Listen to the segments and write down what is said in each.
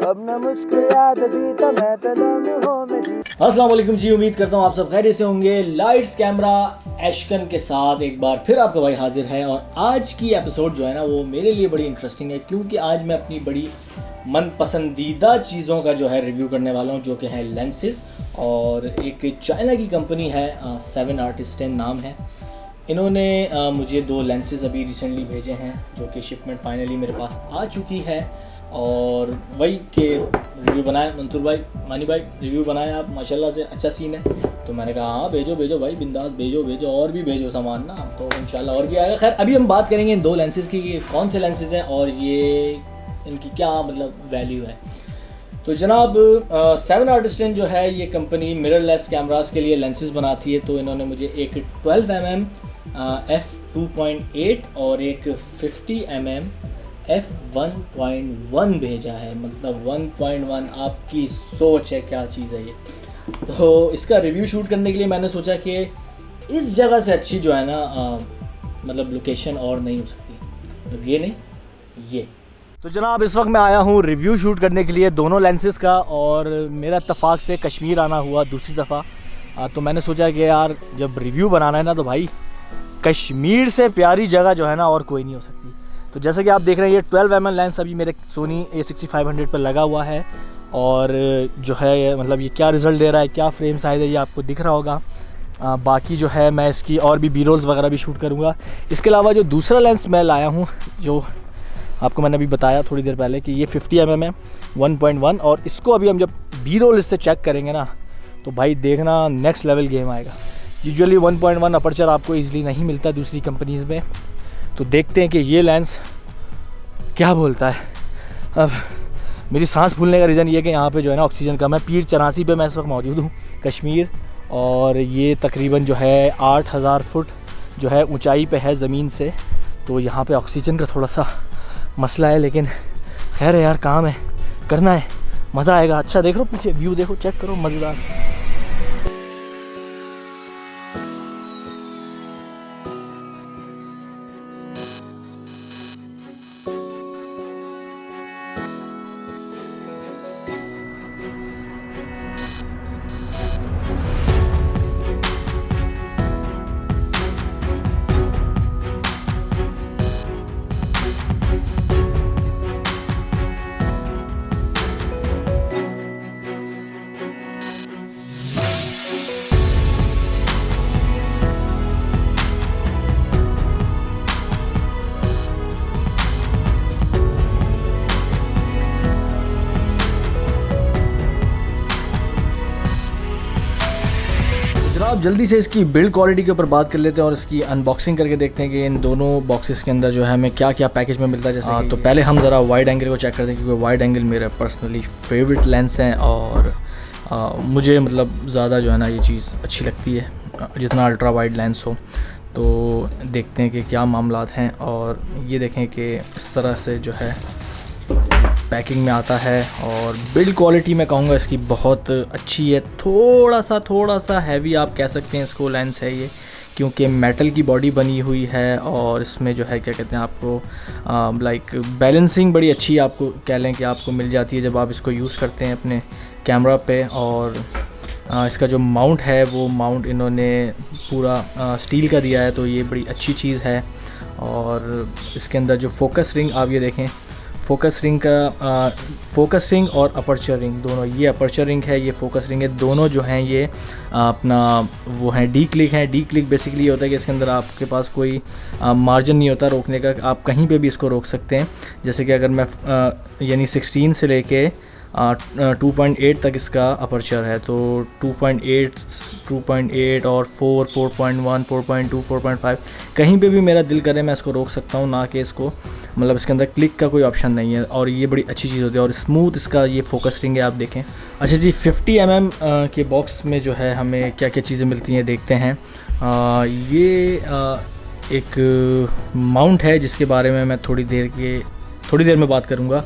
अब मैं मुझको याद भी तो मैं तो लम्हों में जी। अस्सलाम वालेकुम जी, उम्मीद करता हूँ आप सब खैरियत से होंगे। लाइट्स कैमरा एक्शन के साथ एक बार फिर आपका भाई हाजिर है। और आज की एपिसोड जो है ना वो मेरे लिए बड़ी इंटरेस्टिंग है, क्योंकि आज मैं अपनी बड़ी मन पसंदीदा चीज़ों का जो है रिव्यू करने वाला हूँ, जो कि है लेंसेज। और एक चाइना की कंपनी है, 7 आर्टिस्टेन नाम है। इन्होंने मुझे 2 लेंसेज अभी रिसेंटली भेजे हैं, जो कि शिपमेंट फाइनली मेरे पास आ चुकी है। और वही के रिव्यू बनाए मंसूर भाई, मानी भाई, रिव्यू बनाए आप, माशाल्लाह से अच्छा सीन है। तो मैंने कहा हाँ भेजो भाई, बिंदास भेजो और भी भेजो सामान ना, तो इंशाल्लाह और भी आएगा। खैर अभी हम बात करेंगे इन 2 लेंसेज की, ये कौन से लेंसेज हैं और ये इनकी क्या मतलब वैल्यू है। तो जनाब 7 आर्टिस्टेन जो है ये कंपनी मिररलेस कैमरास के लिए लेंसेज बनाती है। तो इन्होंने मुझे एक 12mm f2.8 और एक 50mm f1.1 भेजा है। मतलब 1.1, आपकी सोच है क्या चीज़ है ये। तो इसका रिव्यू शूट करने के लिए मैंने सोचा कि इस जगह से अच्छी जो है ना मतलब लोकेशन और नहीं हो सकती, मतलब ये नहीं ये। तो जनाब इस वक्त मैं आया हूँ रिव्यू शूट करने के लिए दोनों लेंसेज का, और मेरा इत्तफाक से कश्मीर आना हुआ दूसरी दफ़ा। तो मैंने सोचा कि यार जब रिव्यू बनाना है ना, तो भाई कश्मीर से प्यारी जगह जो है ना और कोई नहीं हो सकती। तो जैसे कि आप देख रहे हैं, ये 12mm लेंस अभी मेरे सोनी A6500 पर लगा हुआ है। और जो है मतलब ये क्या रिज़ल्ट दे रहा है, क्या फ्रेम साइज़ है, ये आपको दिख रहा होगा। बाकी जो है मैं इसकी और भी B-rolls वगैरह भी शूट करूँगा। इसके अलावा जो दूसरा लेंस मैं लाया हूँ, जो आपको मैंने अभी बताया थोड़ी देर पहले कि ये 50mm है 1.1, और इसको अभी हम जब B-roll इससे चेक करेंगे ना, तो भाई देखना नेक्स्ट लेवल गेम आएगा। यूजुअली 1.1 अपर्चर आपको ईज़िली नहीं मिलता दूसरी कंपनीज़ में। तो देखते हैं कि ये लेंस क्या बोलता है। अब मेरी सांस फूलने का रीज़न ये है कि यहाँ पे जो है ना ऑक्सीजन कम है। पीर 84 पे मैं इस वक्त मौजूद हूँ कश्मीर, और ये तकरीबन जो है 8000 फुट जो है ऊंचाई पे है ज़मीन से। तो यहाँ पे ऑक्सीजन का थोड़ा सा मसला है, लेकिन खैर है यार, काम है, करना है, मज़ा आएगा। अच्छा देख लो पीछे व्यू, देखो चेक करो, मज़ेदार। जनाब जल्दी से इसकी बिल्ड क्वालिटी के ऊपर बात कर लेते हैं और इसकी अनबॉक्सिंग करके देखते हैं कि इन दोनों बॉक्सेस के अंदर जो है हमें क्या क्या पैकेज में मिलता है। जैसे तो पहले हम ज़रा वाइड एंगल को चेक करते हैं, क्योंकि वाइड एंगल मेरा पर्सनली फेवरेट लेंस हैं। और मुझे मतलब ज़्यादा जो है ना ये चीज़ अच्छी लगती है, जितना अल्ट्रा वाइड लेंस हो। तो देखते हैं कि क्या मामलात हैं। और ये देखें कि इस तरह से जो है पैकिंग में आता है। और बिल्ड क्वालिटी मैं कहूँगा इसकी बहुत अच्छी है। थोड़ा सा हैवी आप कह सकते हैं इसको लेंस है ये, क्योंकि मेटल की बॉडी बनी हुई है। और इसमें जो है क्या कहते हैं, आपको लाइक बैलेंसिंग बड़ी अच्छी आपको कह लें कि आपको मिल जाती है जब आप इसको यूज़ करते हैं अपने कैमरा पे। और इसका जो माउंट है वो माउंट इन्होंने पूरा स्टील का दिया है, तो ये बड़ी अच्छी चीज़ है। और इसके अंदर जो फोकस रिंग आप ये देखें, फोकस रिंग और अपर्चर रिंग दोनों, ये अपर्चर रिंग है, ये फोकस रिंग है, दोनों जो हैं ये अपना वो हैं डी क्लिक हैं। डी क्लिक बेसिकली ये होता है कि इसके अंदर आपके पास कोई मार्जिन नहीं होता रोकने का, आप कहीं पे भी इसको रोक सकते हैं। जैसे कि अगर मैं यानी 16 से लेके 2.8 तक इसका अपर्चर है, तो 2.8 और 4, 4.1, 4.2, 4.5 कहीं पे भी मेरा दिल करे मैं इसको रोक सकता हूँ, ना कि इसको मतलब इसके अंदर क्लिक का कोई ऑप्शन नहीं है। और ये बड़ी अच्छी चीज़ होती है। और स्मूथ इसका ये फोकस रिंग है, आप देखें। अच्छा जी, 50mm के बॉक्स में जो है हमें क्या क्या चीज़ें मिलती हैं देखते हैं। ये एक माउंट है जिसके बारे में मैं थोड़ी देर में बात करूँगा।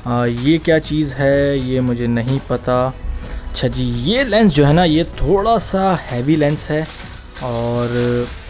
ये क्या चीज़ है ये मुझे नहीं पता। अच्छा जी, ये लेंस जो है ना ये थोड़ा सा हैवी लेंस है, और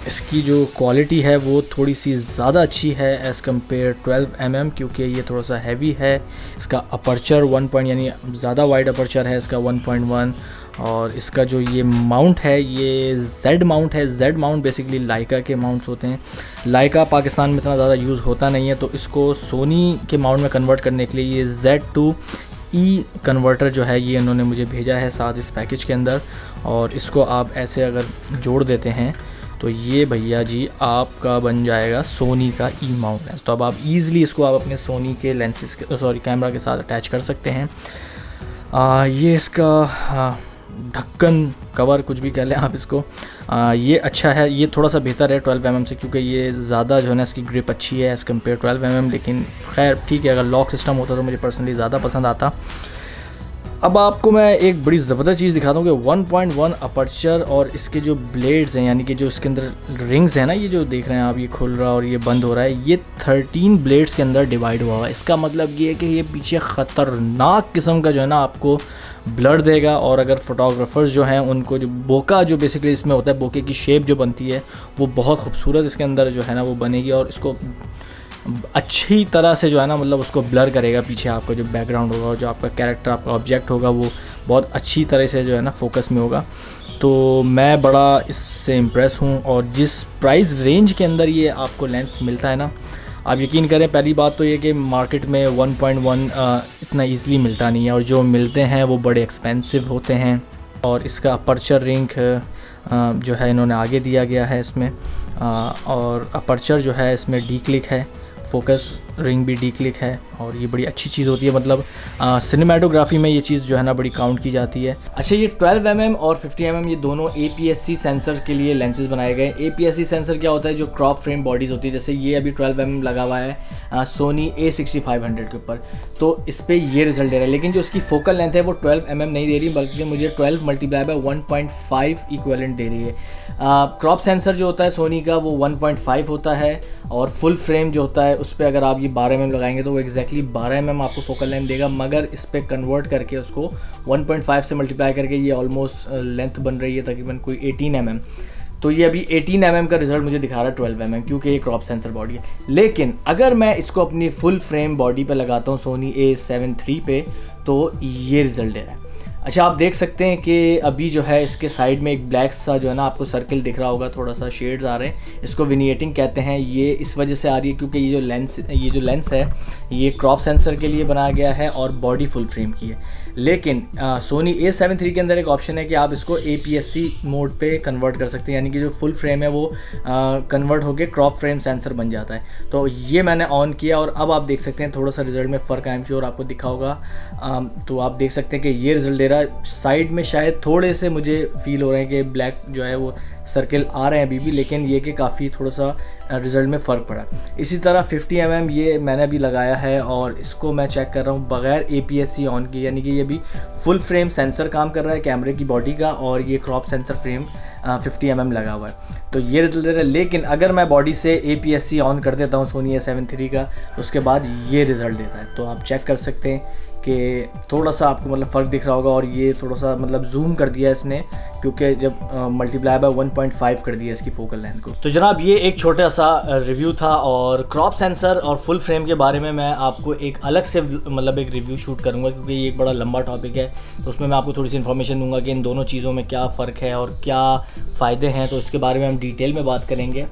इसकी जो क्वालिटी है वो थोड़ी सी ज़्यादा अच्छी है एज़ कम्पेयर 12mm, क्योंकि ये थोड़ा सा हैवी है। इसका अपर्चर 1 पॉइंट यानी ज़्यादा वाइड अपर्चर है इसका 1.1, और इसका जो ये माउंट है ये जेड माउंट है। जेड माउंट बेसिकली लाइका के माउंट्स होते हैं। लाइका पाकिस्तान में इतना ज़्यादा यूज़ होता नहीं है, तो इसको सोनी के माउंट में कन्वर्ट करने के लिए ये Z2E कन्वर्टर जो है ये इन्होंने मुझे भेजा है साथ इस पैकेज के अंदर। और इसको आप ऐसे अगर जोड़ देते हैं तो ये भैया जी आपका बन जाएगा सोनी का ई माउंट लेंस। तो अब आप ईज़िली इसको आप अपने सोनी के लेंसेज के कैमरा के साथ अटैच कर सकते हैं। ये इसका ढक्कन कवर कुछ भी कह लें आप इसको, ये अच्छा है। ये थोड़ा सा बेहतर है 12mm से, क्योंकि ये ज़्यादा जो है ना इसकी ग्रिप अच्छी है एज़ कम्पेयर 12mm। लेकिन खैर ठीक है, अगर लॉक सिस्टम होता तो मुझे पर्सनली ज़्यादा पसंद आता। अब आपको मैं एक बड़ी ज़बरदस्त चीज़ दिखाता हूँ कि 1.1 अपर्चर और इसके जो ब्लेड्स हैं, यानी कि जो इसके अंदर रिंग्स हैं ना, ये जो देख रहे हैं आप, ये खुल रहा है और ये बंद हो रहा है, ये 13 ब्लेड्स के अंदर डिवाइड हुआ है। इसका मतलब ये है कि ये पीछे ख़तरनाक किस्म का जो है ना आपको ब्लर देगा। और अगर फोटोग्राफर्स जो हैं उनको जो बोका जो बेसिकली इसमें होता है, बोके की शेप जो बनती है वो बहुत खूबसूरत इसके अंदर जो है ना वो बनेगी, और इसको अच्छी तरह से जो है ना मतलब उसको ब्लर करेगा। पीछे आपका जो बैकग्राउंड होगा और जो आपका कैरेक्टर, आपका ऑब्जेक्ट होगा, वो बहुत अच्छी तरह से जो है ना फोकस में होगा। तो मैं बड़ा इससे इम्प्रेस हूँ। और जिस प्राइस रेंज के अंदर ये आपको लेंस मिलता है ना, आप यकीन करें, पहली बात तो ये कि मार्केट में 1.1 इतना ईज़िली मिलता नहीं है, और जो मिलते हैं वो बड़े एक्सपेंसिव होते हैं। और इसका अपर्चर रिंग जो है इन्होंने आगे दिया गया है इसमें, और अपर्चर जो है इसमें डी क्लिक है, फोकस रिंग भी डी क्लिक है, और ये बड़ी अच्छी चीज़ होती है। मतलब सिनेमेटोग्राफी में ये चीज़ जो है ना बड़ी काउंट की जाती है। अच्छा, ये 12mm और 50mm ये दोनों APS-C सेंसर के लिए लेंसेज बनाए गए। APS-C सेंसर क्या होता है? जो क्रॉप फ्रेम बॉडीज़ होती है, जैसे ये अभी 12mm लगा हुआ है सोनी A6500 के ऊपर, तो इस पर ये रिजल्ट दे रहा है। लेकिन जो इसकी फोकल लेंथ है वो 12mm नहीं दे रही, बल्कि मुझे 12 मल्टीप्लाई बाय 1.5 इक्विवेलेंट दे रही है। क्रॉप सेंसर जो होता है सोनी का वो 1.5 होता है, और फुल फ्रेम जो होता है उस पर अगर आप ये 12mm लगाएंगे तो वो एग्जैक्टली 12mm आपको फोकल लेंथ देगा। मगर इस पर कन्वर्ट करके उसको 1.5 से मल्टीप्लाई करके ये ऑलमोस्ट लेंथ बन रही है तकरीबन कोई 18mm। तो ये अभी 18mm का रिजल्ट मुझे दिखा रहा है 12mm, क्योंकि ये क्रॉप सेंसर बॉडी है। लेकिन अगर मैं इसको अपनी फुल फ्रेम बॉडी पे लगाता हूँ सोनी A7 III पे, तो ये रिज़ल्ट दे रहा है। अच्छा, आप देख सकते हैं कि अभी जो है इसके साइड में एक ब्लैक सा जो है ना आपको सर्कल दिख रहा होगा, थोड़ा सा शेड्स आ रहे हैं। इसको विनिएटिंग कहते हैं। ये इस वजह से आ रही है क्योंकि ये जो लेंस है ये क्रॉप सेंसर के लिए बनाया गया है और बॉडी फुल फ्रेम की है। लेकिन सोनी A7 III के अंदर एक ऑप्शन है कि आप इसको APS-C मोड पे कन्वर्ट कर सकते हैं, यानी कि जो फुल फ्रेम है वो कन्वर्ट होकर क्रॉप फ्रेम सेंसर बन जाता है। तो ये मैंने ऑन किया और अब आप देख सकते हैं थोड़ा सा रिजल्ट में फ़र्क, आई एम श्योर आपको दिखा होगा। तो आप देख सकते हैं कि ये रिजल्ट दे रहा है। साइड में शायद थोड़े से मुझे फील हो रहे हैं कि ब्लैक जो है वो सर्कल आ रहे हैं अभी भी, लेकिन ये कि काफ़ी थोड़ा सा रिज़ल्ट में फ़र्क पड़ा। इसी तरह 50mm ये मैंने भी लगाया है और इसको मैं चेक कर रहा हूँ बग़ैर APS-C ऑन की, यानी कि ये भी फुल फ्रेम सेंसर काम कर रहा है कैमरे की बॉडी का, और ये क्रॉप सेंसर फ्रेम 50mm लगा हुआ है। तो ये रिजल्ट दे रहा है। लेकिन अगर मैं बॉडी से APS-C ऑन कर देता हूँ सोनी A7 III का, तो उसके बाद ये रिज़ल्ट देता है। तो आप चेक कर सकते हैं कि थोड़ा सा आपको मतलब फ़र्क दिख रहा होगा। और ये थोड़ा सा मतलब जूम कर दिया इसने, क्योंकि जब मल्टीप्लाई बाय 1.5 कर दिया इसकी फोकल लेंथ को। तो जनाब ये एक छोटा सा रिव्यू था, और क्रॉप सेंसर और फुल फ्रेम के बारे में मैं आपको एक अलग से मतलब एक रिव्यू शूट करूँगा, क्योंकि ये एक बड़ा लंबा टॉपिक है। तो उसमें मैं आपको थोड़ी सी इन्फॉर्मेशन दूंगा कि इन दोनों चीज़ों में क्या फ़र्क है और क्या फ़ायदे हैं, तो इसके बारे में हम डिटेल में बात करेंगे।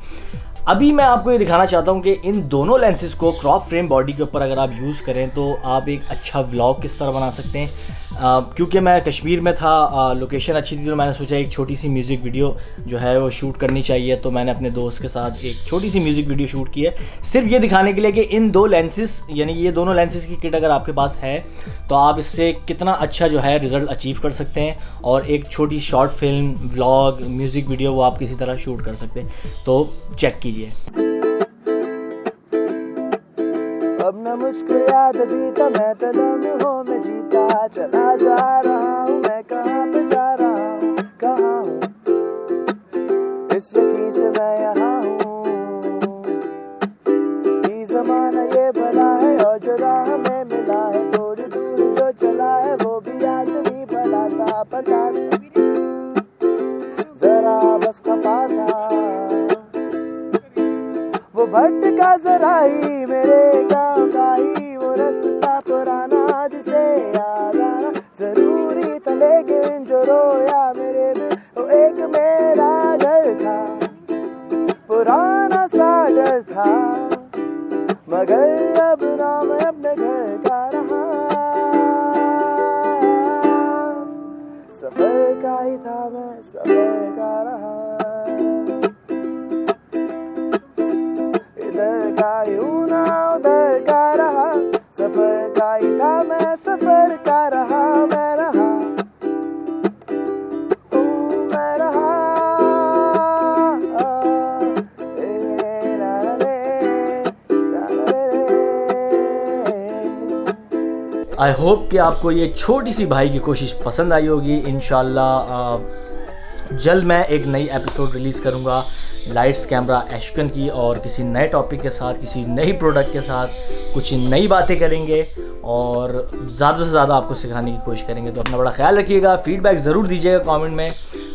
अभी मैं आपको ये दिखाना चाहता हूँ कि इन दोनों लेंसेज को क्रॉप फ्रेम बॉडी के ऊपर अगर आप यूज़ करें तो आप एक अच्छा व्लॉग किस तरह बना सकते हैं। क्योंकि मैं कश्मीर में था, लोकेशन अच्छी थी, तो मैंने सोचा एक छोटी सी म्यूज़िक वीडियो जो है वो शूट करनी चाहिए। तो मैंने अपने दोस्त के साथ एक छोटी सी म्यूज़िक वीडियो शूट की है, सिर्फ ये दिखाने के लिए कि इन दो लेंसेज, यानी ये दोनों लेंसेज की किट अगर आपके पास है तो आप इससे कितना अच्छा जो है रिज़ल्ट अचीव कर सकते हैं, और एक छोटी short film, vlog, music video वो आप किसी तरह शूट कर सकते हैं। तो चेक कीजिए। अब न मुझको याद भी तो मैं तो लम्हों में जीता चला जा रहा हूँ। मैं कहाँ पे जा रहा हूँ, कहाँ हूँ, इस यकीन से मैं यहाँ हूँ। ये ज़माना ये भला है और जो राह में मिला है, थोड़ी दूर जो चला है वो भी याद भी भला था। पता जरा बस खफा था। भटका जरा ही मेरे गाँव का ही वो रास्ता पुराना जिसे याद आना जरूरी था, लेकिन जो रोया मेरे दिल वो एक मेरा घर था, पुराना सा डर था, मगर अब ना मैं अपने घर का रहा। सफर का ही था मैं, सफर का रहा, इधर का यूं ना उधर का रहा, सफर का ही था मैं, सफर का रहा, मैं रहा, मैं रहा। आई होप कि आपको ये छोटी सी भाई की कोशिश पसंद आई होगी। इंशाल्लाह जल्द मैं एक नई एपिसोड रिलीज़ करूँगा लाइट्स कैमरा एक्शन की, और किसी नए टॉपिक के साथ, किसी नई प्रोडक्ट के साथ कुछ नई बातें करेंगे और ज़्यादा से ज़्यादा आपको सिखाने की कोशिश करेंगे। तो अपना बड़ा ख्याल रखिएगा, फीडबैक ज़रूर दीजिएगा कमेंट में,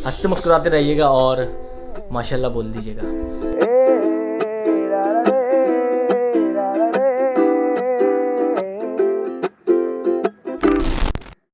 हंसते मुस्कुराते रहिएगा और माशाल्लाह बोल दीजिएगा।